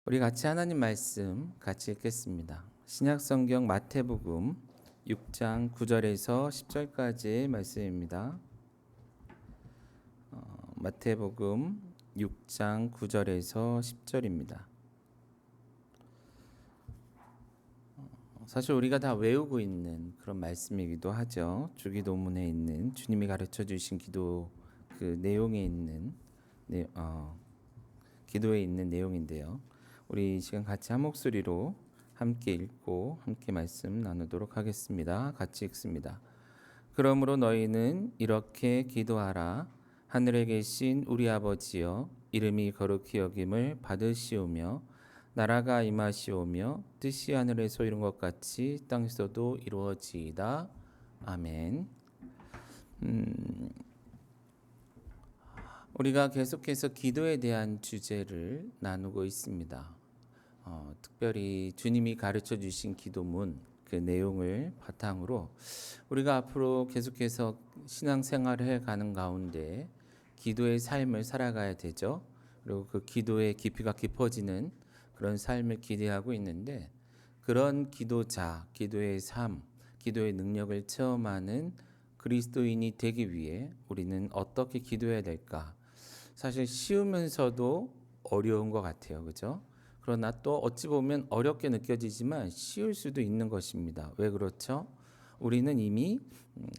우리 같이 하나님 말씀 같이 읽겠습니다. 신약성경 마태복음 6장 9절에서 10절까지의 말씀입니다. 마태복음 6장 9절에서 10절입니다. 사실 우리가 다 외우고 있는 그런 말씀이기도 하죠. 주기도문에 있는 주님이 가르쳐 주신 기도 그 내용에 있는 기도에 있는 내용인데요. 우리 이 시간 같이 한 목소리로 함께 읽고 함께 말씀 나누도록 하겠습니다. 같이 읽습니다. 그러므로 너희는 이렇게 기도하라. 하늘에 계신 우리 아버지여, 이름이 거룩히 여김을 받으시오며 나라가 임하시오며 뜻이 하늘에서 이룬 것 같이 땅에서도 이루어지이다. 아멘. 우리가 계속해서 기도에 대한 주제를 나누고 있습니다. 특별히 주님이 가르쳐 주신 기도문 그 내용을 바탕으로 우리가 앞으로 계속해서 신앙생활을 해가는 가운데 기도의 삶을 살아가야 되죠. 그리고 그 기도의 깊이가 깊어지는 그런 삶을 기대하고 있는데, 그런 기도자, 기도의 삶, 기도의 능력을 체험하는 그리스도인이 되기 위해 우리는 어떻게 기도해야 될까? 사실 쉬우면서도 어려운 것 같아요. 그죠? 그러나 또 어찌 보면 어렵게 느껴지지만 쉬울 수도 있는 것입니다. 왜 그렇죠? 우리는 이미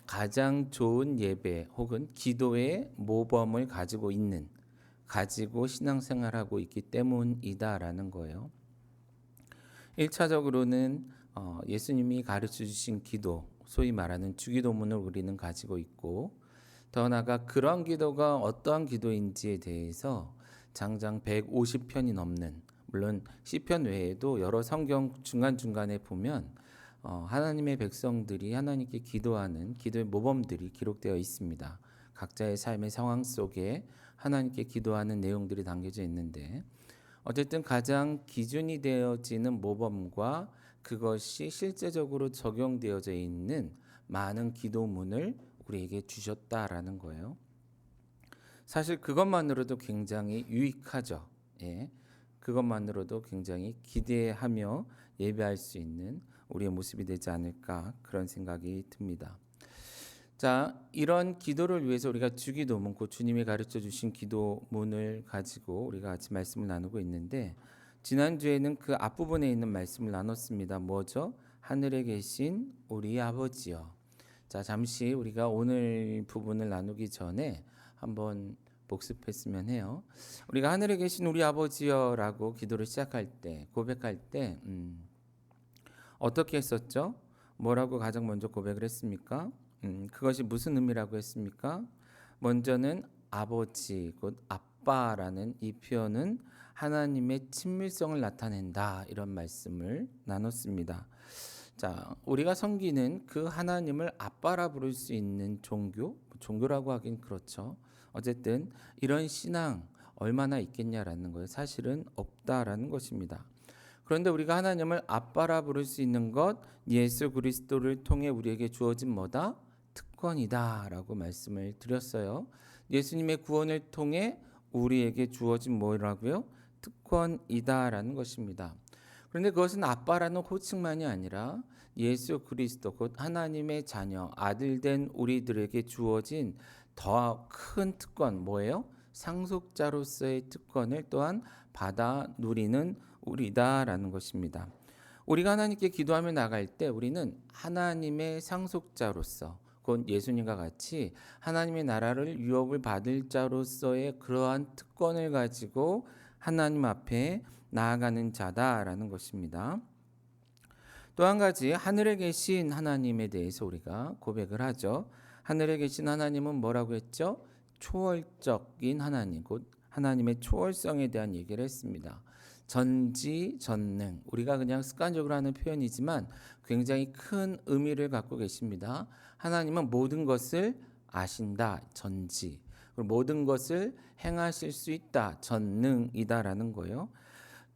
가장 좋은 예배 혹은 기도의 모범을 가지고 신앙생활하고 있기 때문이다라는 거예요. 1차적으로는 예수님이 가르쳐 주신 기도, 소위 말하는 주기도문을 우리는 가지고 있고, 더 나아가 그런 기도가 어떠한 기도인지에 대해서 장장 150편이 넘는, 물론 시편 외에도 여러 성경 중간중간에 보면 하나님의 백성들이 하나님께 기도하는 기도의 모범들이 기록되어 있습니다. 각자의 삶의 상황 속에 하나님께 기도하는 내용들이 담겨져 있는데, 어쨌든 가장 기준이 되어지는 모범과 그것이 실제적으로 적용되어져 있는 많은 기도문을 우리에게 주셨다라는 거예요. 사실 그것만으로도 굉장히 유익하죠. 예. 그것만으로도 굉장히 기대하며 예배할 수 있는 우리의 모습이 되지 않을까, 그런 생각이 듭니다. 자, 이런 기도를 위해서 우리가 주기도문, 곧 주님이 가르쳐 주신 기도문을 가지고 우리가 같이 말씀을 나누고 있는데, 지난주에는 그 앞부분에 있는 말씀을 나눴습니다. 뭐죠? 하늘에 계신 우리 아버지여. 자, 잠시 우리가 오늘 부분을 나누기 전에 한번 복습했으면 해요. 우리가 하늘에 계신 우리 아버지여라고 기도를 시작할 때, 고백할 때 어떻게 했었죠? 뭐라고 가장 먼저 고백을 했습니까? 그것이 무슨 의미라고 했습니까? 먼저는 아버지, 곧 아빠라는 이 표현은 하나님의 친밀성을 나타낸다, 이런 말씀을 나눴습니다. 자, 우리가 섬기는 그 하나님을 아빠라 부를 수 있는 종교라고 하긴 그렇죠. 어쨌든 이런 신앙 얼마나 있겠냐라는 거예요. 사실은 없다라는 것입니다. 그런데 우리가 하나님을 아빠라 부를 수 있는 것, 예수 그리스도를 통해 우리에게 주어진 뭐다? 특권이다라고 말씀을 드렸어요. 예수님의 구원을 통해 우리에게 주어진 뭐라고요? 특권이다라는 것입니다. 그런데 그것은 아빠라는 호칭만이 아니라 예수 그리스도, 곧 하나님의 자녀, 아들된 우리들에게 주어진 더 큰 특권, 뭐예요? 상속자로서의 특권을 또한 받아 누리는 우리다라는 것입니다. 우리가 하나님께 기도하며 나갈 때 우리는 하나님의 상속자로서, 곧 예수님과 같이 하나님의 나라를 유업을 받을 자로서의 그러한 특권을 가지고 하나님 앞에 나아가는 자다라는 것입니다. 또 한 가지, 하늘에 계신 하나님에 대해서 우리가 고백을 하죠. 하늘에 계신 하나님은 뭐라고 했죠? 초월적인 하나님, 곧 하나님의 초월성에 대한 얘기를 했습니다. 전지전능, 우리가 그냥 습관적으로 하는 표현이지만 굉장히 큰 의미를 갖고 계십니다. 하나님은 모든 것을 아신다, 전지. 그리고 모든 것을 행하실 수 있다, 전능이다라는 거예요.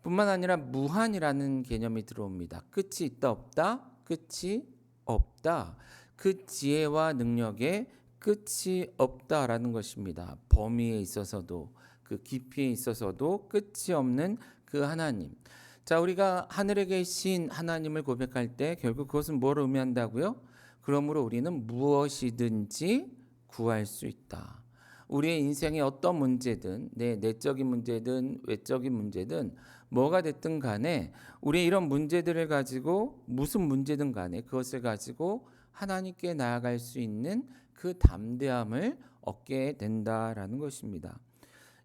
뿐만 아니라 무한이라는 개념이 들어옵니다. 끝이 있다 없다? 끝이 없다. 그 지혜와 능력에 끝이 없다라는 것입니다. 범위에 있어서도 그 깊이에 있어서도 끝이 없는 그 하나님. 자, 우리가 하늘에 계신 하나님을 고백할 때 결국 그것은 뭘 의미한다고요? 그러므로 우리는 무엇이든지 구할 수 있다. 우리의 인생의 어떤 문제든 내 내적인 문제든 외적인 문제든 뭐가 됐든 간에 우리 이런 문제들을 가지고 무슨 문제든 간에 그것을 가지고 하나님께 나아갈 수 있는 그 담대함을 얻게 된다라는 것입니다.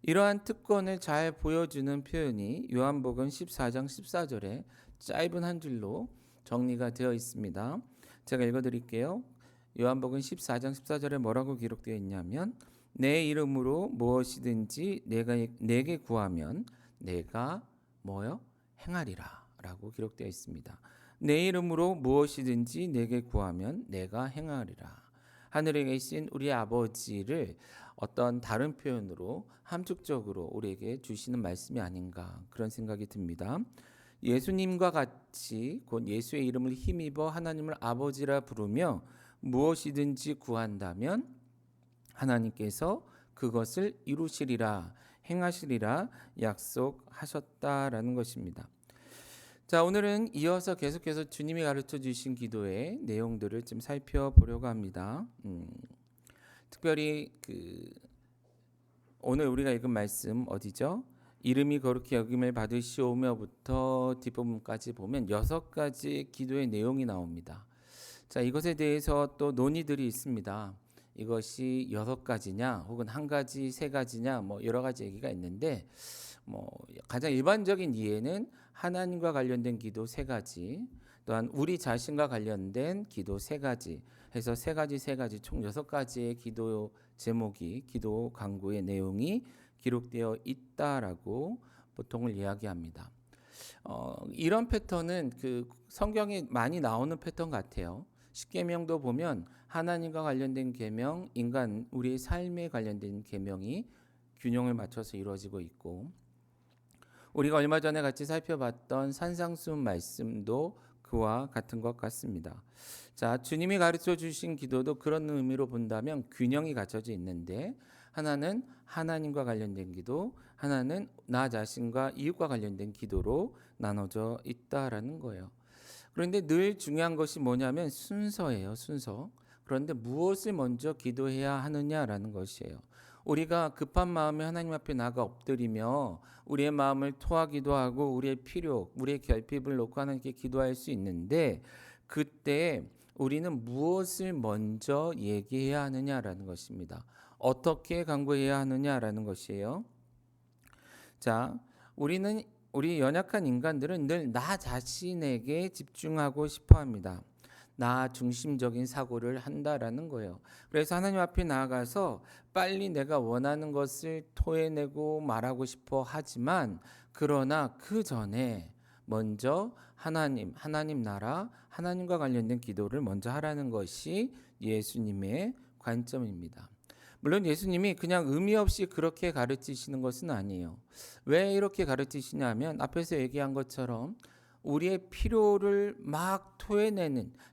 이러한 특권을 잘 보여주는 표현이 요한복음 14장 14절에 짧은 한 줄로 정리가 되어 있습니다. 제가 읽어드릴게요. 요한복음 14장 14절에 뭐라고 기록되어 있냐면 내 이름으로 무엇이든지 내게 구하면 내가 뭐요? 행하리라 라고 기록되어 있습니다. 내 이름으로 무엇이든지 내게 구하면 내가 행하리라. 하늘에 계신 우리 아버지를 어떤 다른 표현으로 함축적으로 우리에게 주시는 말씀이 아닌가 그런 생각이 듭니다. 예수님과 같이 곧 예수의 이름을 힘입어 하나님을 아버지라 부르며 무엇이든지 구한다면 하나님께서 그것을 이루시리라 행하시리라 약속하셨다라는 것입니다. 자, 오늘은 이어서 계속해서 주님이 가르쳐 주신 기도의 내용들을 좀 살펴보려고 합니다. 특별히 오늘 우리가 읽은 말씀 어디죠? 이름이 거룩히 여김을 받으시오며부터 뒷부분까지 보면 6가지 기도의 내용이 나옵니다. 자, 이것에 대해서 또 논의들이 있습니다. 이것이 6가지냐 혹은 1가지, 3가지냐 뭐 여러 가지 얘기가 있는데 가장 일반적인 이해는 하나님과 관련된 기도 3가지, 또한 우리 자신과 관련된 기도 3가지 해서 3가지 총 6가지의 기도 제목이 기도 간구의 내용이 기록되어 있다라고 보통을 이야기합니다. 이런 패턴은 성경에 많이 나오는 패턴 같아요. 십계명도 보면 하나님과 관련된 계명, 인간 우리의 삶에 관련된 계명이 균형을 맞춰서 이루어지고 있고, 우리가 얼마 전에 같이 살펴봤던 산상수훈 말씀도 그와 같은 것 같습니다. 자, 주님이 가르쳐 주신 기도도 그런 의미로 본다면 균형이 갖춰져 있는데, 하나는 하나님과 관련된 기도, 하나는 나 자신과 이웃과 관련된 기도로 나눠져 있다라는 거예요. 그런데 늘 중요한 것이 뭐냐면 순서예요, 순서. 그런데 무엇을 먼저 기도해야 하느냐라는 것이에요. 우리가 급한 마음에 하나님 앞에 나가 엎드리며 우리의 마음을 토하기도 하고 우리의 필요, 우리의 결핍을 놓고 하나님께 기도할 수 있는데, 그때 우리는 무엇을 먼저 얘기해야 하느냐라는 것입니다. 어떻게 간구해야 하느냐라는 것이에요. 자, 우리 연약한 인간들은 늘 나 자신에게 집중하고 싶어 합니다. 나 중심적인 사고를 한다라는 거예요. 그래서 하나님 앞에 나아가서 빨리 내가 원하는 것을 토해내고 말하고 싶어 하지만, 그러나 그 전에 먼저 하나님 나라, 하나님과 관련된 기도를 먼저 하라는 것이 예수님의 관점입니다. 물론 예수님이 그냥 의미 없이 그렇게 가르치시는 것은 아니에요. 왜 이렇게 가르치시냐면 앞에서 얘기한 것처럼 우리의 필요를 막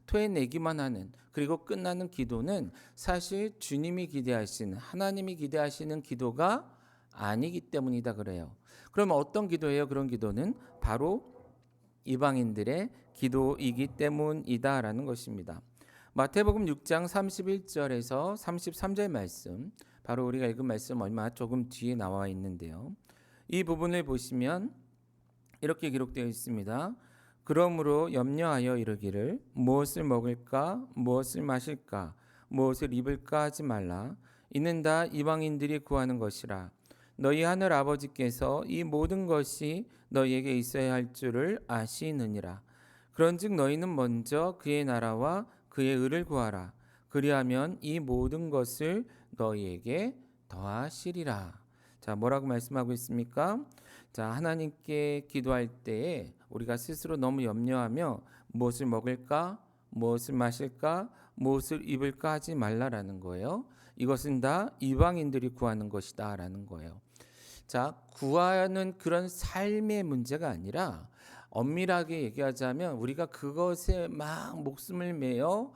토해내기만 하는, 그리고 끝나는 기도는 사실 주님이 기대하시는, 하나님이 기대하시는 기도가 아니기 때문이다 그래요. 그러면 어떤 기도예요? 그런 기도는 바로 이방인들의 기도이기 때문이다라는 것입니다. 마태복음 6장 31절에서 33절 말씀, 바로 우리가 읽은 말씀 얼마 조금 뒤에 나와 있는데요. 이 부분을 보시면 이렇게 기록되어 있습니다. 그러므로 염려하여 이르기를 무엇을 먹을까, 무엇을 마실까, 무엇을 입을까 하지 말라. 이는 다 이방인들이 구하는 것이라. 너희 하늘 아버지께서 이 모든 것이 너희에게 있어야 할 줄을 아시느니라. 그런즉 너희는 먼저 그의 나라와 그의 의를 구하라. 그리하면 이 모든 것을 너희에게 더하시리라. 자, 뭐라고 말씀하고 있습니까? 자, 하나님께 기도할 때에 우리가 스스로 너무 염려하며 무엇을 먹을까, 무엇을 마실까, 무엇을 입을까 하지 말라라는 거예요. 이것은 다 이방인들이 구하는 것이다라는 거예요. 자, 구하는 그런 삶의 문제가 아니라 엄밀하게 얘기하자면 우리가 그것에 막 목숨을 매어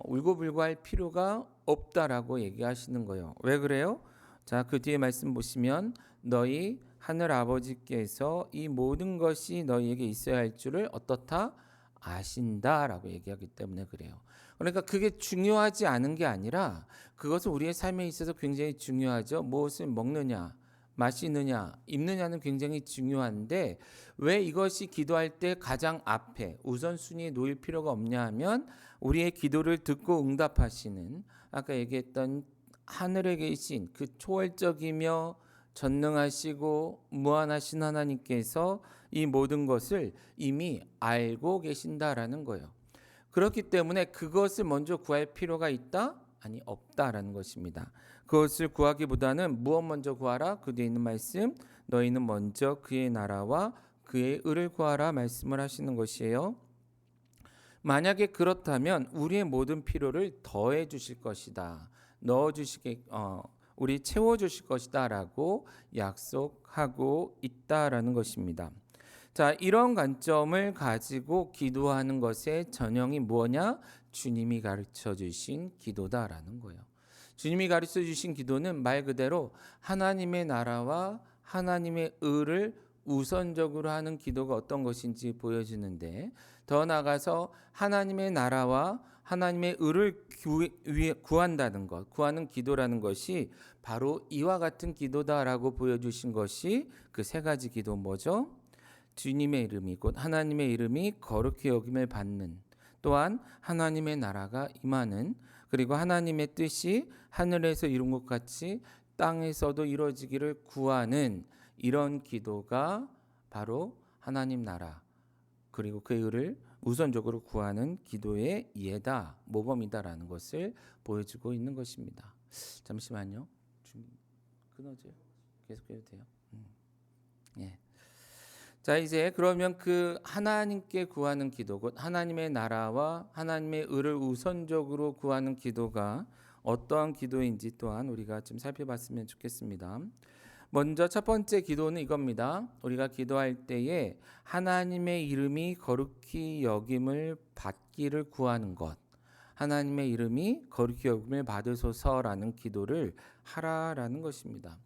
울고불고 할 필요가 없다라고 얘기하시는 거예요. 왜 그래요? 자, 그 뒤에 말씀 보시면 너희 하늘 아버지께서 이 모든 것이 너희에게 있어야 할 줄을 어떻다 아신다라고 얘기하기 때문에 그래요. 그러니까 그게 중요하지 않은 게 아니라 그것은 우리의 삶에 있어서 굉장히 중요하죠. 무엇을 먹느냐, 마시느냐, 입느냐는 굉장히 중요한데 왜 이것이 기도할 때 가장 앞에 우선순위에 놓일 필요가 없냐 하면 우리의 기도를 듣고 응답하시는 아까 얘기했던 하늘에 계신 그 초월적이며 전능하시고 무한하신 하나님께서 이 모든 것을 이미 알고 계신다라는 거예요. 그렇기 때문에 그것을 먼저 구할 필요가 있다? 아니, 없다라는 것입니다. 그것을 구하기보다는 무엇 먼저 구하라? 그 뒤에 있는 말씀, 너희는 먼저 그의 나라와 그의 의를 구하라 말씀을 하시는 것이에요. 만약에 그렇다면 우리의 모든 필요를 더해 주실 것이다. 우리 채워 주실 것이다라고 약속하고 있다라는 것입니다. 자, 이런 관점을 가지고 기도하는 것의 전형이 뭐냐? 주님이 가르쳐 주신 기도다라는 거예요. 주님이 가르쳐 주신 기도는 말 그대로 하나님의 나라와 하나님의 의를 우선적으로 하는 기도가 어떤 것인지 보여주는데 더 나아가서 하나님의 나라와 하나님의 의를 구한다는 것, 구하는 기도라는 것이 바로 이와 같은 기도다라고 보여주신 것이 그 세 가지 기도 뭐죠? 주님의 이름이 곧 하나님의 이름이 거룩히 여김을 받는, 또한 하나님의 나라가 임하는, 그리고 하나님의 뜻이 하늘에서 이룬 것 같이 땅에서도 이루어지기를 구하는 이런 기도가 바로 하나님 나라 그리고 그 의를 우선적으로 구하는 기도의 예다, 모범이다라는 것을 보여주고 있는 것입니다. 잠시만요. 끊어져요. 계속해도 돼요. 예. 자, 이제 그러면 그 하나님께 구하는 기도, 곧 하나님의 나라와 하나님의 의를 우선적으로 구하는 기도가 어떠한 기도인지 또한 우리가 좀 살펴봤으면 좋겠습니다. 먼저 첫 번째 기도는 이겁니다. 우리가 기도할 때에 하나님의 이름이 거룩히 여김을 받기를 구하는 것. 하나님의 이름이 거룩히 여김을 받으소서라는 기도를 하라라는 것입니다.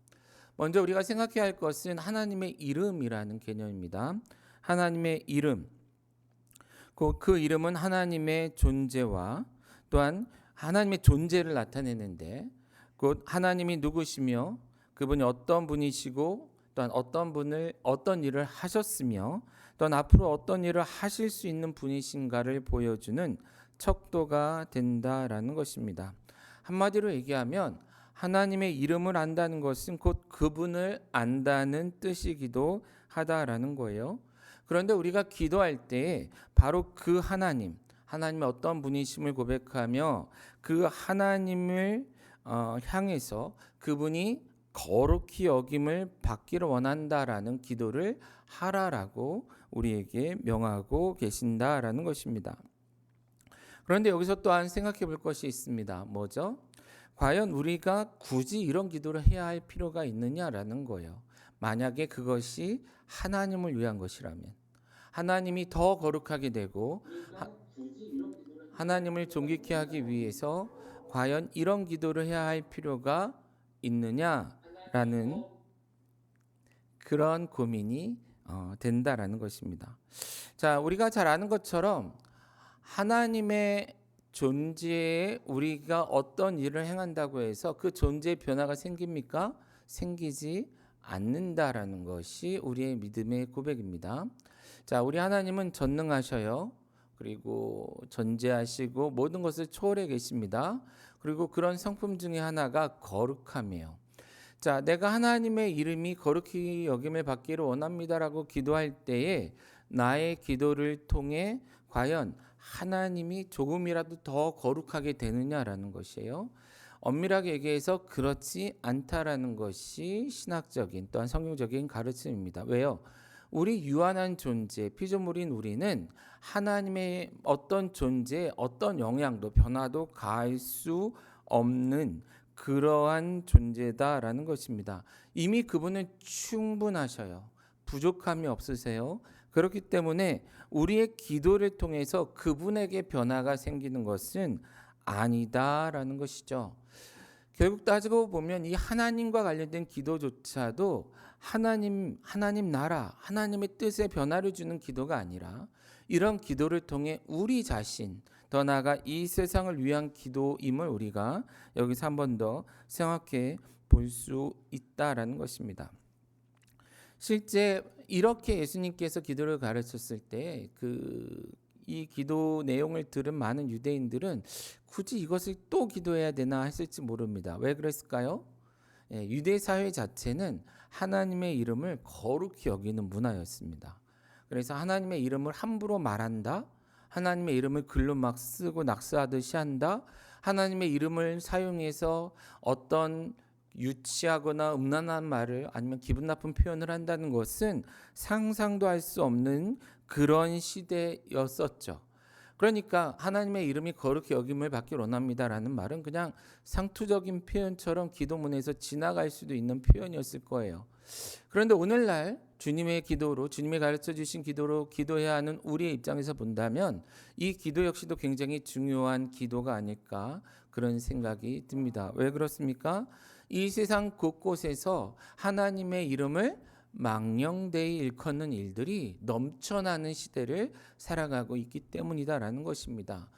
먼저 우리가 생각해야 할 것은 하나님의 이름이라는 개념입니다. 하나님의 이름. 그 이름은 하나님의 존재와 또한 하나님의 존재를 나타내는데 곧 하나님이 누구시며 그분이 어떤 분이시고 또한 어떤 일을 하셨으며 또한 앞으로 어떤 일을 하실 수 있는 분이신가를 보여주는 척도가 된다라는 것입니다. 한마디로 얘기하면 하나님의 이름을 안다는 것은 곧 그분을 안다는 뜻이기도 하다라는 거예요. 그런데 우리가 기도할 때 바로 그 하나님의 어떤 분이심을 고백하며 그 하나님을 향해서 그분이 거룩히 여김을 받기를 원한다라는 기도를 하라라고 우리에게 명하고 계신다라는 것입니다. 그런데 여기서 또한 생각해 볼 것이 있습니다. 뭐죠? 과연 우리가 굳이 이런 기도를 해야 할 필요가 있느냐라는 거예요. 만약에 그것이 하나님을 위한 것이라면 하나님이 더 거룩하게 되고 하나님을 존귀케 하기 위해서 과연 이런 기도를 해야 할 필요가 있느냐라는 그런 고민이 된다라는 것입니다. 자, 우리가 잘 아는 것처럼 하나님의 존재에 우리가 어떤 일을 행한다고 해서 그 존재의 변화가 생깁니까? 생기지 않는다라는 것이 우리의 믿음의 고백입니다. 자, 우리 하나님은 전능하셔요. 그리고 전제하시고 모든 것을 초월해 계십니다. 그리고 그런 성품 중에 하나가 거룩함이에요. 자, 내가 하나님의 이름이 거룩히 여김을 받기를 원합니다라고 기도할 때에 나의 기도를 통해 과연 하나님이 조금이라도 더 거룩하게 되느냐라는 것이에요. 엄밀하게 얘기해서 그렇지 않다라는 것이 신학적인 또한 성경적인 가르침입니다. 왜요? 우리 유한한 존재, 피조물인 우리는 하나님의 어떤 존재에 어떤 영향도 변화도 가할 수 없는 그러한 존재다라는 것입니다. 이미 그분은 충분하셔요. 부족함이 없으세요. 그렇기 때문에 우리의 기도를 통해서 그분에게 변화가 생기는 것은 아니다라는 것이죠. 결국 따지고 보면 이 하나님과 관련된 기도조차도 하나님 나라, 하나님의 뜻에 변화를 주는 기도가 아니라 이런 기도를 통해 우리 자신, 더 나아가 이 세상을 위한 기도임을 우리가 여기서 한 번 더 생각해 볼 수 있다라는 것입니다. 실제 이렇게 예수님께서 기도를 가르쳤을 때 이 기도 내용을 들은 많은 유대인들은 굳이 이것을 또 기도해야 되나 했을지 모릅니다. 왜 그랬을까요? 유대 사회 자체는 하나님의 이름을 거룩히 여기는 문화였습니다. 그래서 하나님의 이름을 함부로 말한다, 하나님의 이름을 글로 막 쓰고 낙서하듯이 한다, 하나님의 이름을 사용해서 어떤 유치하거나 음란한 말을 아니면 기분 나쁜 표현을 한다는 것은 상상도 할 수 없는 그런 시대였었죠. 그러니까 하나님의 이름이 거룩히 여김을 받기 원합니다라는 말은 그냥 상투적인 표현처럼 기도문에서 지나갈 수도 있는 표현이었을 거예요. 그런데 오늘날 주님의 기도로, 주님이 가르쳐 주신 기도로 기도해야 하는 우리의 입장에서 본다면 이 기도 역시도 굉장히 중요한 기도가 아닐까 그런 생각이 듭니다. 왜 그렇습니까? 이 세상 곳곳에서 하나님의 이름을 망령되이 일컫는 일들이 넘쳐나는 시대를 살아가고 있기 때문이다라는 것입니다.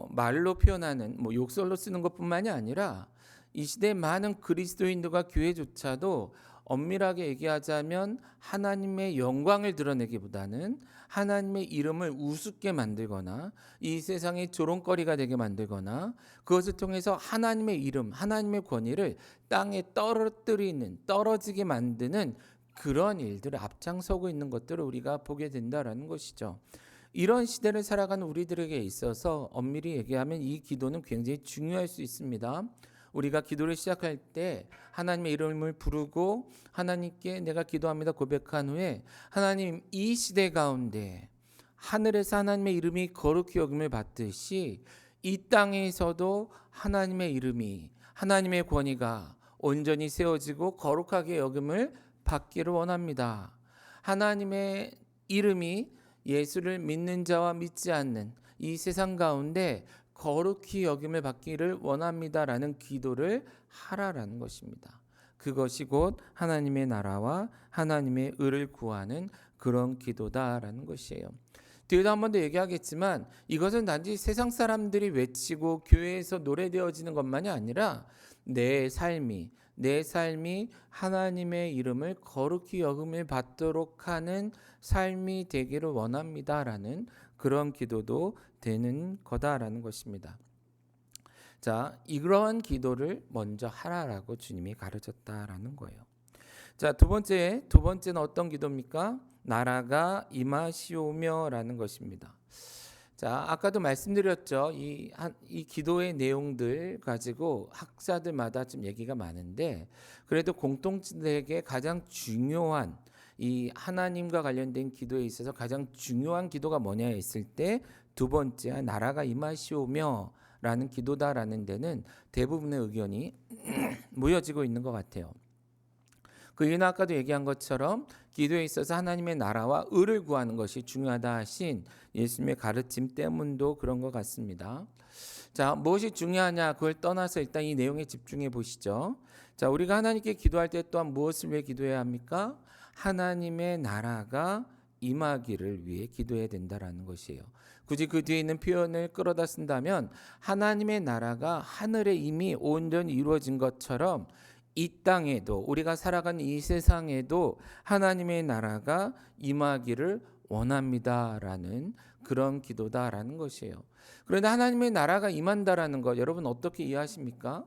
말로 표현하는 욕설로 쓰는 것뿐만이 아니라 이 시대의 많은 그리스도인들과 교회조차도 엄밀하게 얘기하자면 하나님의 영광을 드러내기보다는 하나님의 이름을 우습게 만들거나 이 세상의 조롱거리가 되게 만들거나 그것을 통해서 하나님의 이름, 하나님의 권위를 땅에 떨어지게 만드는 그런 일들을 앞장서고 있는 것들을 우리가 보게 된다라는 것이죠. 이런 시대를 살아가는 우리들에게 있어서 엄밀히 얘기하면 이 기도는 굉장히 중요할 수 있습니다. 우리가 기도를 시작할 때 하나님의 이름을 부르고 하나님께 내가 기도합니다 고백한 후에 하나님 이 시대 가운데 하늘에서 하나님의 이름이 거룩히 여김을 받듯이 이 땅에서도 하나님의 이름이 하나님의 권위가 온전히 세워지고 거룩하게 여김을 받기를 원합니다. 하나님의 이름이 예수를 믿는 자와 믿지 않는 이 세상 가운데 거룩히 여김을 받기를 원합니다라는 기도를 하라라는 것입니다. 그것이 곧 하나님의 나라와 하나님의 의를 구하는 그런 기도다라는 것이에요. 뒤에도 한 번 더 얘기하겠지만 이것은 단지 세상 사람들이 외치고 교회에서 노래되어지는 것만이 아니라 내 삶이 하나님의 이름을 거룩히 여김을 받도록 하는 삶이 되기를 원합니다라는 그런 기도도 되는 거다라는 것입니다. 자, 이러한 기도를 먼저 하라라고 주님이 가르쳤다라는 거예요. 자, 두 번째는 어떤 기도입니까? 나라가 임하시오며라는 것입니다. 자, 아까도 말씀드렸죠. 이 기도의 내용들 가지고 학자들마다 좀 얘기가 많은데 그래도 공통되게 가장 중요한 이 하나님과 관련된 기도에 있어서 가장 중요한 기도가 뭐냐 했을 때 두 번째 나라가 임하시오며 라는 기도다라는 데는 대부분의 의견이 모여지고 있는 것 같아요. 그 이유는 아까도 얘기한 것처럼 기도에 있어서 하나님의 나라와 의를 구하는 것이 중요하다 하신 예수님의 가르침 때문도 그런 것 같습니다. 자, 무엇이 중요하냐 그걸 떠나서 일단 이 내용에 집중해 보시죠. 자, 우리가 하나님께 기도할 때 또한 무엇을 위해 기도해야 합니까? 하나님의 나라가 임하기를 위해 기도해야 된다라는 것이에요. 굳이 그 뒤에 있는 표현을 끌어다 쓴다면 하나님의 나라가 하늘에 이미 온전히 이루어진 것처럼 이 땅에도 우리가 살아가는 이 세상에도 하나님의 나라가 임하기를 원합니다라는 그런 기도다라는 것이에요. 그런데 하나님의 나라가 임한다라는 것 여러분 어떻게 이해하십니까?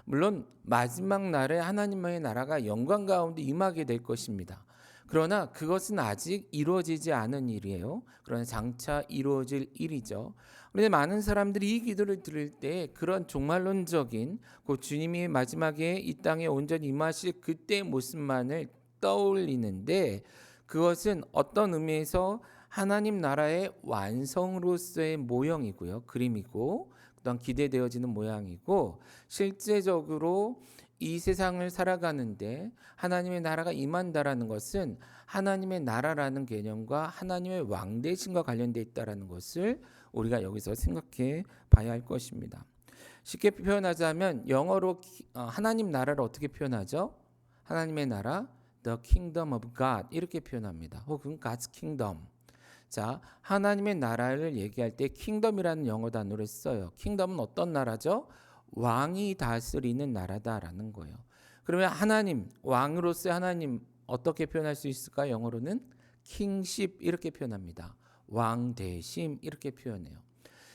물론 마지막 날에 하나님의 나라가 영광 가운데 임하게 될 것입니다. 그러나 그것은 아직 이루어지지 않은 일이에요. 그러나 장차 이루어질 일이죠. 그런데 많은 사람들이 이 기도를 들을 때 그런 종말론적인 그 주님이 마지막에 이 땅에 온전히 임하실 그때의 모습만을 떠올리는데 그것은 어떤 의미에서 하나님 나라의 완성으로서의 모형이고요. 그림이고 그다음 기대되어지는 모양이고 실제적으로 이 세상을 살아가는데 하나님의 나라가 임한다라는 것은 하나님의 나라라는 개념과 하나님의 왕대심과 관련되어 있다라는 것을 우리가 여기서 생각해 봐야 할 것입니다. 쉽게 표현하자면 영어로 하나님 나라를 어떻게 표현하죠? 하나님의 나라, the kingdom of God 이렇게 표현합니다. 혹은 God's kingdom. 자, 하나님의 나라를 얘기할 때 kingdom이라는 영어 단어를 써요. kingdom은 어떤 나라죠? 왕이 다스리는 나라다라는 거예요. 그러면 하나님, 왕으로서의 하나님 어떻게 표현할 수 있을까? 영어로는 kingship 이렇게 표현합니다. 왕대심 이렇게 표현해요.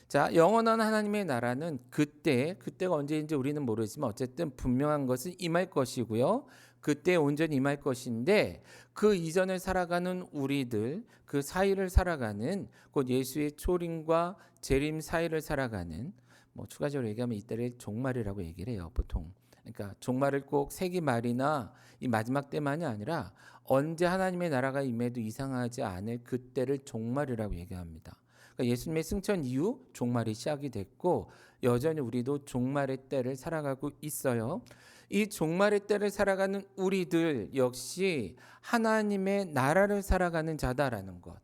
자, 영원한 하나님의 나라는 그때가 언제인지 우리는 모르지만 어쨌든 분명한 것은 임할 것이고요. 그때 온전히 임할 것인데 그 이전을 살아가는 우리들, 그 사이를 살아가는 곧 예수의 초림과 재림 사이를 살아가는 뭐 추가적으로 얘기하면 이때를 종말이라고 얘기를 해요, 보통. 그러니까 종말을 꼭 세기 말이나 이 마지막 때만이 아니라 언제 하나님의 나라가 임해도 이상하지 않을 그때를 종말이라고 얘기합니다. 그러니까 예수님의 승천 이후 종말이 시작이 됐고 여전히 우리도 종말의 때를 살아가고 있어요. 이 종말의 때를 살아가는 우리들 역시 하나님의 나라를 살아가는 자다라는 것.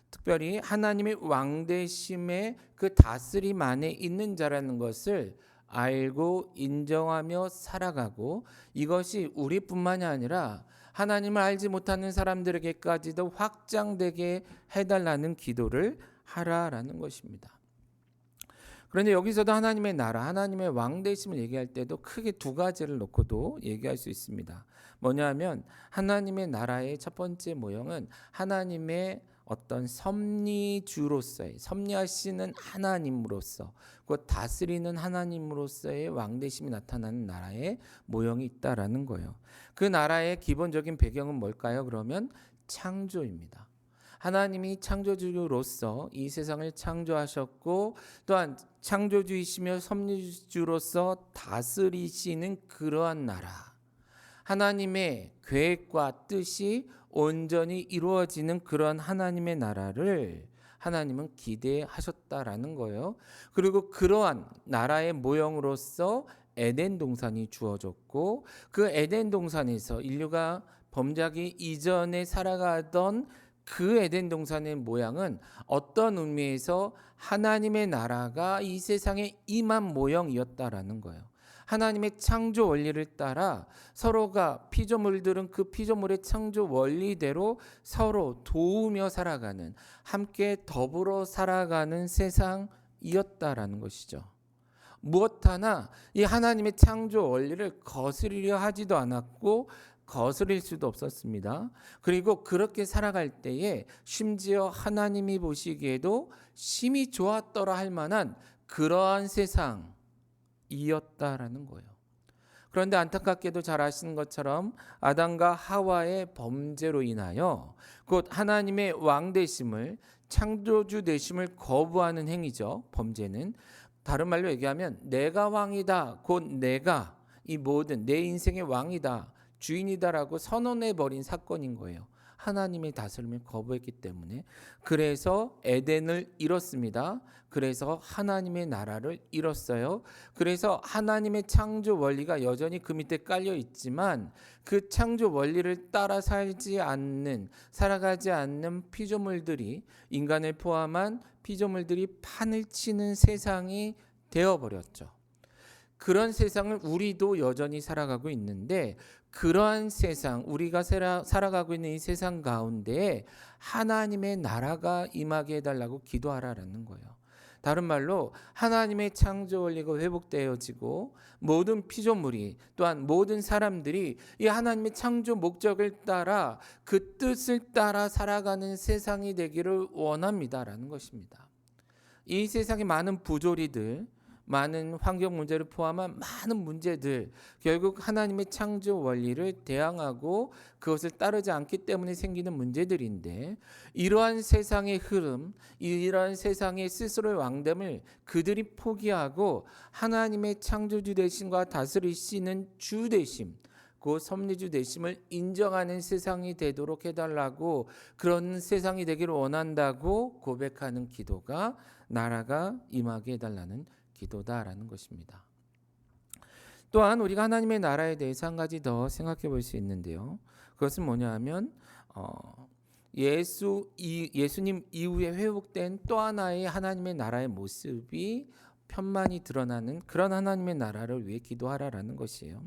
특별히 하나님의 왕대심의 그 다스림 안에 있는 자라는 것을 알고 인정하며 살아가고 이것이 우리뿐만이 아니라 하나님을 알지 못하는 사람들에게까지도 확장되게 해달라는 기도를 하라라는 것입니다. 그런데 여기서도 하나님의 나라, 하나님의 왕되심을 얘기할 때도 크게 두 가지를 놓고도 얘기할 수 있습니다. 뭐냐면 하나님의 나라의 첫 번째 모형은 하나님의 어떤 섭리주로서의 섭리하시는 하나님으로서 그 다스리는 하나님으로서의 왕되심이 나타나는 나라의 모형이 있다라는 거예요. 그 나라의 기본적인 배경은 뭘까요? 그러면 창조입니다. 하나님이 창조주로서 이 세상을 창조하셨고 또한 창조주이시며 섭리주로서 다스리시는 그러한 나라. 하나님의 계획과 뜻이 온전히 이루어지는 그런 하나님의 나라를 하나님은 기대하셨다라는 거예요. 그리고 그러한 나라의 모형으로서 에덴 동산이 주어졌고 그 에덴 동산에서 인류가 범죄하기 이전에 살아가던 그 에덴 동산의 모양은 어떤 의미에서 하나님의 나라가 이 세상에 임한 모형이었다라는 거예요. 하나님의 창조 원리를 따라 서로가 피조물들은 그 피조물의 창조 원리대로 서로 도우며 살아가는 함께 더불어 살아가는 세상이었다라는 것이죠. 무엇 하나 이 하나님의 창조 원리를 거스리려 하지도 않았고 거스릴 수도 없었습니다. 그리고 그렇게 살아갈 때에 심지어 하나님이 보시기에도 심히 좋았더라 할 만한 그러한 세상이었다라는 거예요. 그런데 안타깝게도 잘 아시는 것처럼 아담과 하와의 범죄로 인하여 곧 하나님의 왕되심을 창조주 되심을 거부하는 행위죠. 범죄는 다른 말로 얘기하면 내가 왕이다 곧 내가 이 모든 내 인생의 왕이다 주인이다라고 선언해버린 사건인 거예요. 하나님의 다스림을 거부했기 때문에. 그래서 에덴을 잃었습니다. 그래서 하나님의 나라를 잃었어요. 그래서 하나님의 창조 원리가 여전히 그 밑에 깔려 있지만 그 창조 원리를 따라 살아가지 않는 피조물들이 인간을 포함한 피조물들이 판을 치는 세상이 되어버렸죠. 그런 세상을 우리도 여전히 살아가고 있는데 그러한 세상, 우리가 살아가고 있는 이 세상 가운데 하나님의 나라가 임하게 해달라고 기도하라는 거예요. 다른 말로 하나님의 창조 원리가 회복되어지고 모든 피조물이 또한 모든 사람들이 이 하나님의 창조 목적을 따라 그 뜻을 따라 살아가는 세상이 되기를 원합니다라는 것입니다. 이 세상의 많은 부조리들, 많은 환경 문제를 포함한 많은 문제들 결국 하나님의 창조 원리를 대항하고 그것을 따르지 않기 때문에 생기는 문제들인데 이러한 세상의 흐름, 이러한 세상의 스스로의 왕됨을 그들이 포기하고 하나님의 창조주 되심과 다스리시는 주 되심 그 섭리주 되심을 인정하는 세상이 되도록 해달라고 그런 세상이 되기를 원한다고 고백하는 기도가 나라가 임하게 해달라는 기도다라는 것입니다. 또한 우리가 하나님의 나라에 대해서 한 가지 더 생각해 볼 수 있는데요. 그것은 뭐냐 하면 예수님 이후에 회복된 또 하나의 하나님의 나라의 모습이 편만이 드러나는 그런 하나님의 나라를 위해 기도하라라는 것이에요.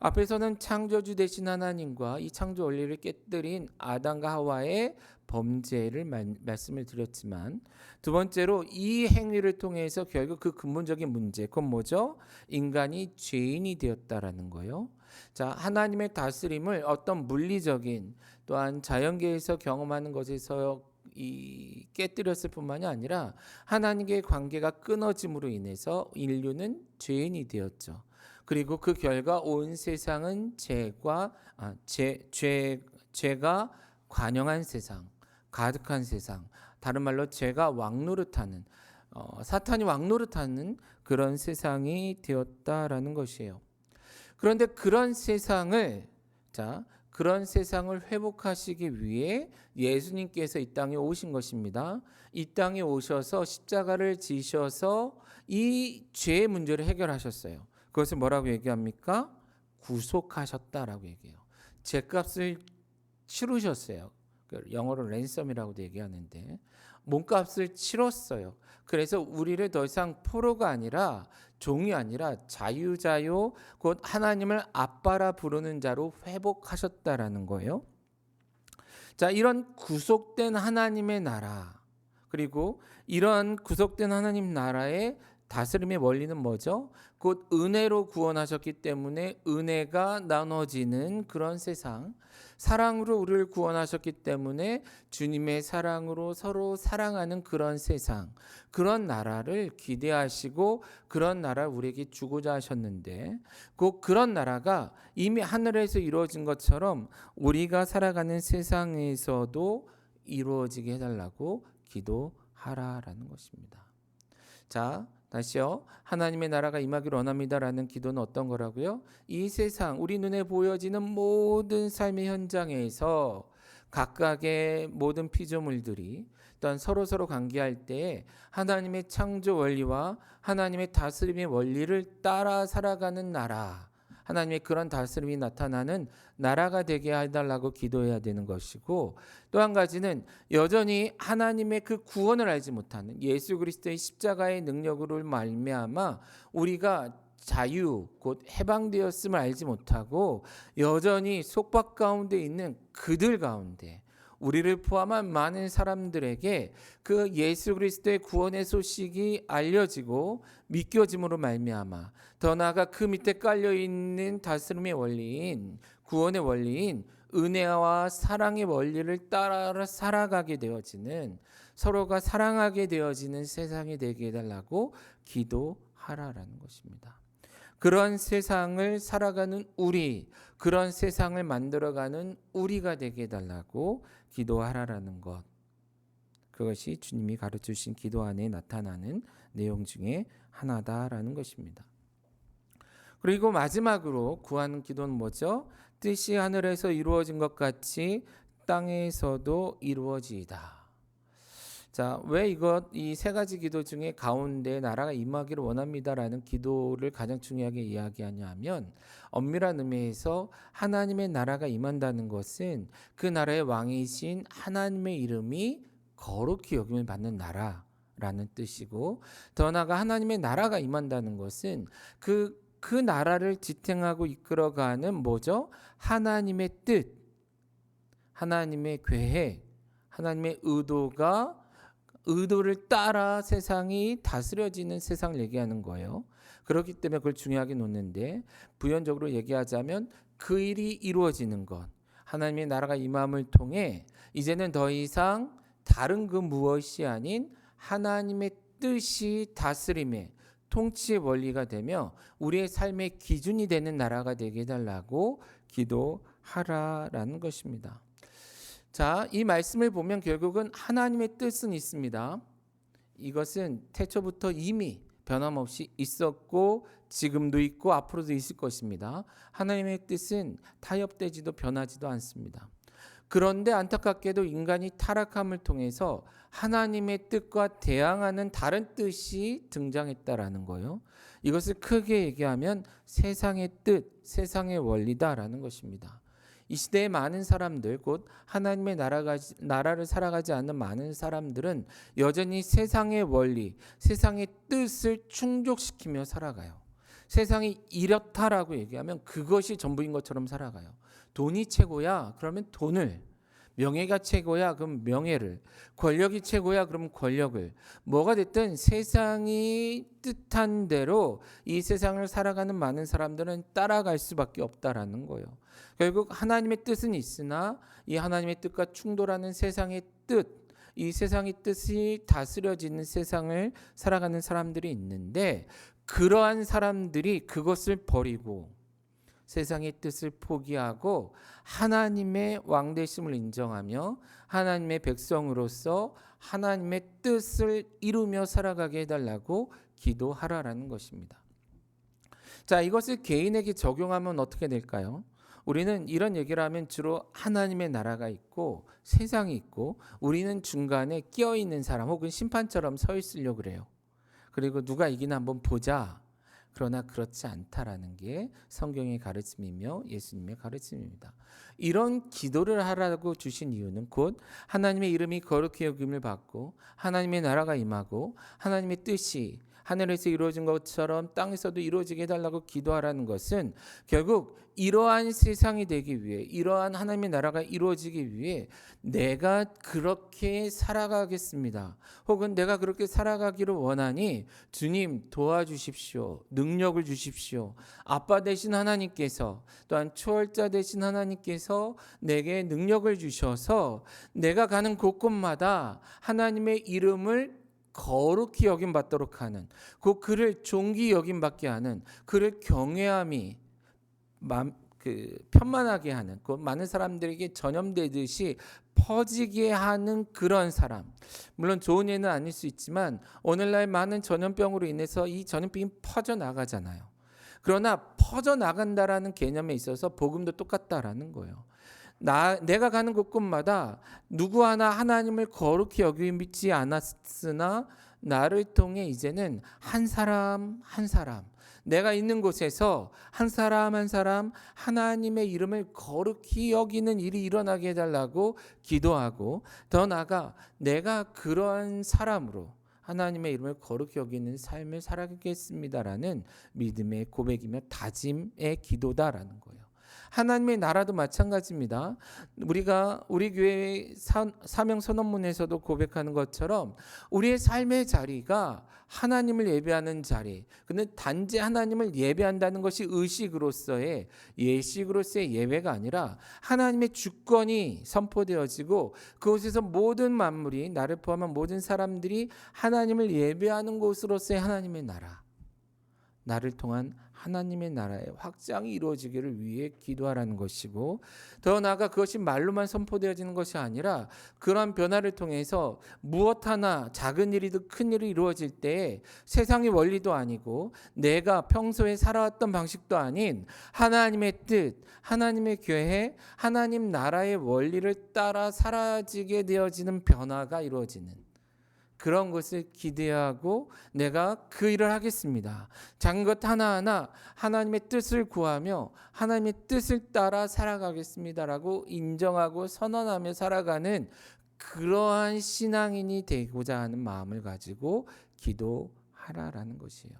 앞에서는 창조주 되신 하나님과 이 창조 원리를 깨뜨린 아담과 하와의 범죄를 말씀을 드렸지만, 두 번째로 이 행위를 통해서 결국 그 근본적인 문제, 그건 뭐죠? 인간이 죄인이 되었다라는 거예요. 자, 하나님의 다스림을 어떤 물리적인 또한 자연계에서 경험하는 것에서 이 깨뜨렸을 뿐만이 아니라 하나님과의 관계가 끊어짐으로 인해서 인류는 죄인이 되었죠. 그리고 그 결과 온 세상은 죄가 관영한 세상, 가득한 세상, 다른 말로 죄가 왕노릇하는, 사탄이 왕노릇하는 그런 세상이 되었다라는 것이에요. 그런데 그런 세상을 회복하시기 위해 예수님께서 이 땅에 오신 것입니다. 이 땅에 오셔서 십자가를 지셔서 이 죄의 문제를 해결하셨어요. 그것을 뭐라고 얘기합니까? 구속하셨다라고 얘기해요. 죄값을 치르셨어요. 영어로 랜섬이라고도 얘기하는데 몸값을 치렀어요. 그래서 우리를 더 이상 포로가 아니라 종이 아니라 자유자요 곧 하나님을 아빠라 부르는 자로 회복하셨다라는 거예요. 자, 이런 구속된 하나님의 나라, 그리고 이런 구속된 하나님 나라의 다스림의 원리는 뭐죠? 곧 은혜로 구원하셨기 때문에 은혜가 나눠지는 그런 세상, 사랑으로 우리를 구원하셨기 때문에 주님의 사랑으로 서로 사랑하는 그런 세상, 그런 나라를 기대하시고 그런 나라를 우리에게 주고자 하셨는데, 꼭 그런 나라가 이미 하늘에서 이루어진 것처럼 우리가 살아가는 세상에서도 이루어지게 해달라고 기도하라라는 것입니다. 자, 다시요. 하나님의 나라가 임하기를 원합니다라는 기도는 어떤 거라고요? 이 세상 우리 눈에 보여지는 모든 삶의 현장에서 각각의 모든 피조물들이 또한 서로 관계할 때 하나님의 창조 원리와 하나님의 다스림의 원리를 따라 살아가는 나라, 하나님의 그런 다스림이 나타나는 나라가 되게 해달라고 기도해야 되는 것이고, 또 한 가지는 여전히 하나님의 그 구원을 알지 못하는 예수 그리스도의 십자가의 능력으로 말미암아 우리가 자유 곧 해방되었음을 알지 못하고 여전히 속박 가운데 있는 그들 가운데 우리를 포함한 많은 사람들에게 그 예수 그리스도의 구원의 소식이 알려지고 믿겨짐으로 말미암아 더 나아가 그 밑에 깔려 있는 다스림의 원리인 구원의 원리인 은혜와 사랑의 원리를 따라 살아가게 되어지는, 서로가 사랑하게 되어지는 세상이 되게 해달라고 기도하라라는 것입니다. 그런 세상을 살아가는 우리, 그런 세상을 만들어가는 우리가 되게 해달라고 기도하라라는 것, 그것이 주님이 가르쳐주신 기도 안에 나타나는 내용 중에 하나다라는 것입니다. 그리고 마지막으로 구하는 기도는 뭐죠? 뜻이 하늘에서 이루어진 것 같이 땅에서도 이루어지이다. 자, 왜 이 세 가지 기도 중에 가운데 나라가 임하기를 원합니다라는 기도를 가장 중요하게 이야기하냐 하면, 엄밀한 의미에서 하나님의 나라가 임한다는 것은 그 나라의 왕이신 하나님의 이름이 거룩히 여김을 받는 나라라는 뜻이고, 더 나아가 하나님의 나라가 임한다는 것은 그 나라를 지탱하고 이끌어가는 뭐죠? 하나님의 뜻, 하나님의 계획, 하나님의 의도를 따라 세상이 다스려지는 세상을 얘기하는 거예요. 그렇기 때문에 그걸 중요하게 놓는데, 부연적으로 얘기하자면 그 일이 이루어지는 것, 하나님의 나라가 임함을 통해 이제는 더 이상 다른 그 무엇이 아닌 하나님의 뜻이 다스림의 통치의 원리가 되며 우리의 삶의 기준이 되는 나라가 되게 해달라고 기도하라라는 것입니다. 자, 이 말씀을 보면 결국은 하나님의 뜻은 있습니다. 이것은 태초부터 이미 변함없이 있었고 지금도 있고 앞으로도 있을 것입니다. 하나님의 뜻은 타협되지도 변하지도 않습니다. 그런데 안타깝게도 인간이 타락함을 통해서 하나님의 뜻과 대항하는 다른 뜻이 등장했다라는 거예요. 이것을 크게 얘기하면 세상의 뜻, 세상의 원리다라는 것입니다. 이 시대의 많은 사람들, 곧 하나님의 나라를 살아가지 않는 많은 사람들은 여전히 세상의 원리, 세상의 뜻을 충족시키며 살아가요. 세상이 이렇다라고 얘기하면 그것이 전부인 것처럼 살아가요. 돈이 최고야, 그러면 돈을. 명예가 최고야, 그럼 명예를. 권력이 최고야, 그럼 권력을. 뭐가 됐든 세상이 뜻한 대로 이 세상을 살아가는 많은 사람들은 따라갈 수밖에 없다라는 거예요. 결국 하나님의 뜻은 있으나 이 하나님의 뜻과 충돌하는 세상의 뜻, 이 세상의 뜻이 다스려지는 세상을 살아가는 사람들이 있는데, 그러한 사람들이 그것을 버리고 세상의 뜻을 포기하고 하나님의 왕되심을 인정하며 하나님의 백성으로서 하나님의 뜻을 이루며 살아가게 해달라고 기도하라라는 것입니다. 자, 이것을 개인에게 적용하면 어떻게 될까요? 우리는 이런 얘기를 하면 주로 하나님의 나라가 있고 세상이 있고 우리는 중간에 끼어 있는 사람 혹은 심판처럼 서 있으려고 그래요. 그리고 누가 이기나 한번 보자. 그러나 그렇지 않다라는 게 성경의 가르침이며 예수님의 가르침입니다. 이런 기도를 하라고 주신 이유는 곧 하나님의 이름이 거룩히 여김을 받고 하나님의 나라가 임하고 하나님의 뜻이 하늘에서 이루어진 것처럼 땅에서도 이루어지게 해달라고 기도하라는 것은 결국 이러한 세상이 되기 위해, 이러한 하나님의 나라가 이루어지기 위해 내가 그렇게 살아가겠습니다. 혹은 내가 그렇게 살아가기를 원하니 주님 도와주십시오. 능력을 주십시오. 아빠 되신 하나님께서, 또한 초월자 되신 하나님께서 내게 능력을 주셔서 내가 가는 곳곳마다 하나님의 이름을 거룩히 여김받도록 하는, 그 그를 존귀 여김받게 하는, 그를 경외함이 편만하게 하는, 그 많은 사람들에게 전염되듯이 퍼지게 하는 그런 사람. 물론 좋은 예는 아닐 수 있지만 오늘날 많은 전염병으로 인해서 이 전염병이 퍼져나가잖아요. 그러나 퍼져나간다라는 개념에 있어서 복음도 똑같다라는 거예요. 내가 가는 곳곳마다 누구 하나 하나님을 거룩히 여기지 않았으나 나를 통해 이제는 한 사람 한 사람, 내가 있는 곳에서 한 사람 한 사람 하나님의 이름을 거룩히 여기는 일이 일어나게 해달라고 기도하고, 더 나아가 내가 그러한 사람으로 하나님의 이름을 거룩히 여기는 삶을 살아가겠습니다라는 믿음의 고백이며 다짐의 기도다라는 거예요. 하나님의 나라도 마찬가지입니다. 우리가 우리 교회의 사명 선언문에서도 고백하는 것처럼 우리의 삶의 자리가 하나님을 예배하는 자리. 근데 단지 하나님을 예배한다는 것이 의식으로서의 예식으로서의 예배가 아니라 하나님의 주권이 선포되어지고 그곳에서 모든 만물이, 나를 포함한 모든 사람들이 하나님을 예배하는 곳으로서의 하나님의 나라, 나를 통한 하나님의 나라의 확장이 이루어지기를 위해 기도하라는 것이고, 더 나아가 그것이 말로만 선포되어지는 것이 아니라 그러한 변화를 통해서 무엇 하나 작은 일이든 큰 일이 이루어질 때 세상의 원리도 아니고 내가 평소에 살아왔던 방식도 아닌 하나님의 뜻, 하나님의 계획, 하나님 나라의 원리를 따라 사라지게 되어지는 변화가 이루어지는 그런 것을 기대하고 내가 그 일을 하겠습니다. 작은 것 하나하나 하나님의 뜻을 구하며 하나님의 뜻을 따라 살아가겠습니다라고 인정하고 선언하며 살아가는 그러한 신앙인이 되고자 하는 마음을 가지고 기도하라라는 것이에요.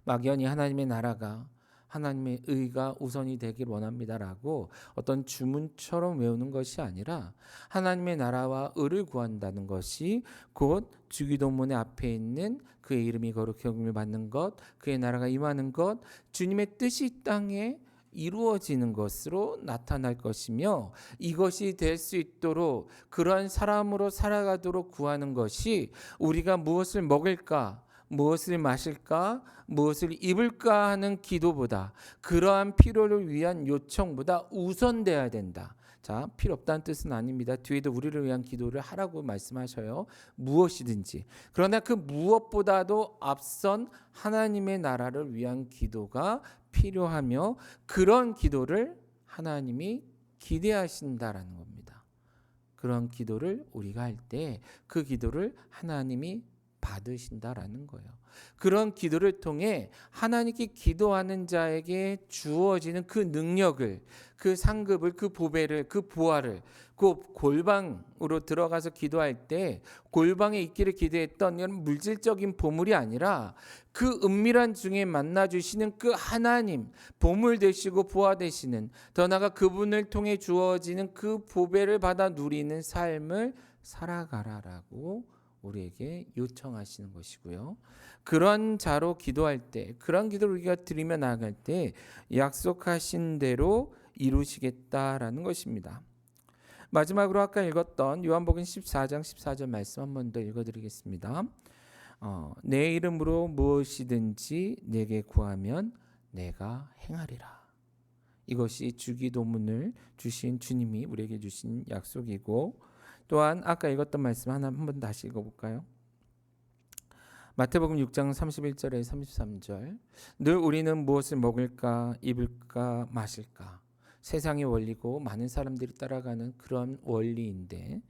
막연히 하나님의 나라가, 하나님의 의가 우선이 되길 원합니다라고 어떤 주문처럼 외우는 것이 아니라 하나님의 나라와 의를 구한다는 것이 곧 주기도문의 앞에 있는 그의 이름이 거룩히 여김을 받는 것, 그의 나라가 임하는 것, 주님의 뜻이 이 땅에 이루어지는 것으로 나타날 것이며, 이것이 될 수 있도록 그러한 사람으로 살아가도록 구하는 것이 우리가 무엇을 먹을까, 무엇을 마실까, 무엇을 입을까 하는 기도보다, 그러한 필요를 위한 요청보다 우선돼야 된다. 자, 필요 없다는 뜻은 아닙니다. 뒤에도 우리를 위한 기도를 하라고 말씀하셔요. 무엇이든지. 그러나 그 무엇보다도 앞선 하나님의 나라를 위한 기도가 필요하며, 그런 기도를 하나님이 기대하신다라는 겁니다. 그런 기도를 우리가 할 때 그 기도를 하나님이 받으신다라는 거예요. 그런 기도를 통해 하나님께 기도하는 자에게 주어지는 그 능력을, 그 상급을, 그 보배를, 그 부활을, 그 골방으로 들어가서 기도할 때 골방에 있기를 기대했던 이런 물질적인 보물이 아니라 그 은밀한 중에 만나 주시는 그 하나님, 보물 되시고 부활 되시는, 더 나아가 그분을 통해 주어지는 그 보배를 받아 누리는 삶을 살아가라라고 우리에게 요청하시는 것이고요. 그런 자로 기도할 때, 그런 기도를 우리가 드리며 나아갈 때 약속하신 대로 이루시겠다라는 것입니다. 마지막으로 아까 읽었던 요한복음 14장 14절 말씀 한 번 더 읽어드리겠습니다. 내 이름으로 무엇이든지 내게 구하면 내가 행하리라. 이것이 주기도문을 주신 주님이 우리에게 주신 약속이고, 또한 아까 읽었던 말씀 하나 한 번 다시 읽어볼까요? 마태복음 6장 31절에 33절. 늘 우리는 무엇을 먹을까, 입을까, 마실까, 세상의 원리고 많은 사람들이 따라가는 그런 원리인데,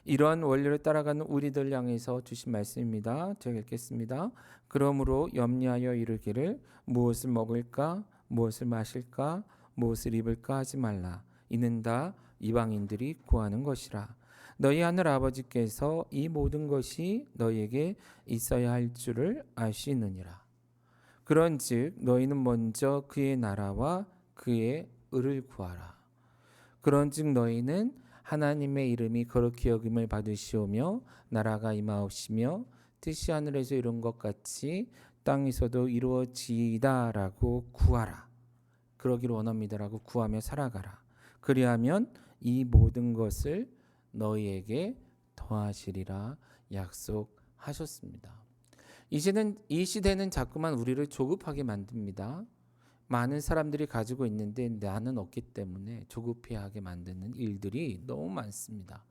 이러한 원리를 따라가는 우리들 향해서 주신 말씀입니다. 제가 읽겠습니다. 그러므로 염려하여 이르기를 무엇을 먹을까, 무엇을 마실까, 무엇을 입을까 하지 말라. 이는 다 이방인들이 구하는 것이라. 너희 하늘 아버지께서 이 모든 것이 너희에게 있어야 할 줄을 아시느니라. 그런즉 너희는 먼저 그의 나라와 그의 의를 구하라. 그런즉 너희는 하나님의 이름이 거룩히 여김을 받으시오며 나라가 임하옵시며 뜻이 하늘에서 이룬 것 같이 땅에서도 이루어지이다라고 구하라. 그러기를 원합니다라고 구하며 살아가라. 그리하면 이 모든 것을 너희에게 더하시리라 약속하셨습니다. 이 시대는 자꾸만 우리를 조급하게 만듭니다. 많은 사람들이 가지고 있는데 나는 없기 때문에 조급해하게 만드는 일들이 너무 많습니다.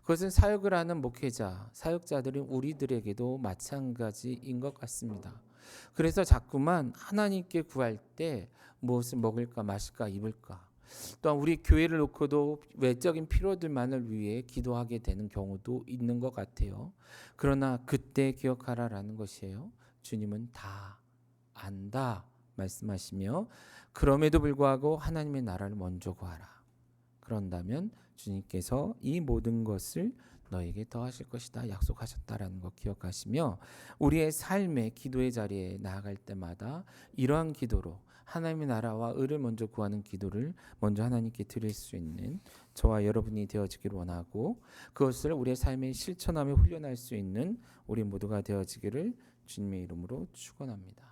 그것은 사역을 하는 목회자, 사역자들인 우리들에게도 마찬가지인 것 같습니다. 그래서 자꾸만 하나님께 구할 때 무엇을 먹을까, 마실까, 입을까, 또한 우리 교회를 놓고도 외적인 필요들만을 위해 기도하게 되는 경우도 있는 것 같아요. 그러나 그때 기억하라라는 것이에요. 주님은 다 안다 말씀하시며, 그럼에도 불구하고 하나님의 나라를 먼저 구하라. 그런다면 주님께서 이 모든 것을 너에게 더하실 것이다 약속하셨다라는 것 기억하시며, 우리의 삶의 기도의 자리에 나아갈 때마다 이러한 기도로 하나님의 나라와 의를 먼저 구하는 기도를 먼저 하나님께 드릴 수 있는 저와 여러분이 되어지기를 원하고, 그것을 우리의 삶에 실천하며 훈련할 수 있는 우리 모두가 되어지기를 주님의 이름으로 축원합니다.